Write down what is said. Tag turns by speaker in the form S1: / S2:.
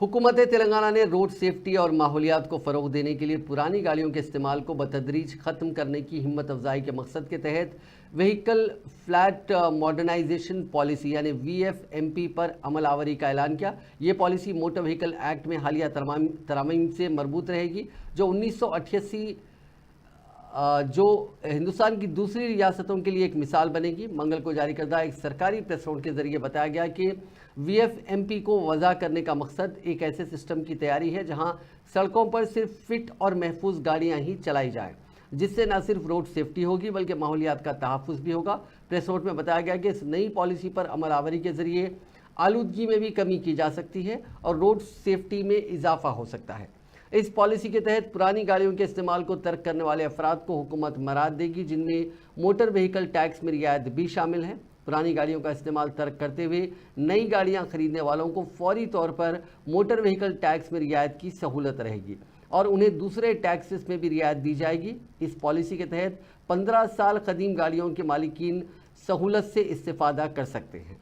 S1: हुकूमत तेलंगाना ने road safety और माहौलियात को फ़रोग़ देने के लिए पुरानी गाड़ियों के इस्तेमाल को बतदरीज ख़त्म करने की हिम्मत अफजाई के मकसद के तहत व्हीकल फ्लैट मॉडर्नाइजेशन पॉलिसी यानी VFMP पर अमल आवरी का ऐलान किया। ये पॉलिसी मोटर व्हीकल एक्ट में हालिया तरामीम से मरबूत रहेगी, जो 1988 जो हिंदुस्तान की दूसरी रियासतों के लिए एक मिसाल बनेगी। मंगल को जारी करदा एक सरकारी प्रेस नोट के जरिए बताया गया कि VFMP को वज़ा करने का मकसद एक ऐसे सिस्टम की तैयारी है जहां सड़कों पर सिर्फ फिट और महफूज गाड़ियां ही चलाई जाएं, जिससे न सिर्फ रोड सेफ्टी होगी बल्कि माहौलियात का तहफ़्फ़ुज़ भी होगा। प्रेस नोट में बताया गया कि इस नई पॉलिसी पर अमल आवरी के जरिए आलूदगी में भी कमी की जा सकती है और रोड सेफ्टी में इजाफा हो सकता है। इस पॉलिसी के तहत पुरानी गाड़ियों के इस्तेमाल को तर्क करने वाले अफराद को हुकूमत मराद देगी, जिनमें मोटर व्हीकल टैक्स में रियायत भी शामिल है। पुरानी गाड़ियों का इस्तेमाल तर्क करते हुए नई गाड़ियां खरीदने वालों को फौरी तौर पर मोटर व्हीकल टैक्स में रियायत की सहूलत रहेगी और उन्हें दूसरे टैक्सेस में भी रियायत दी जाएगी। इस पॉलिसी के तहत 15 साल कदीम गाड़ियों के मालिकीन सहूलत से इस्तेफादा कर सकते हैं।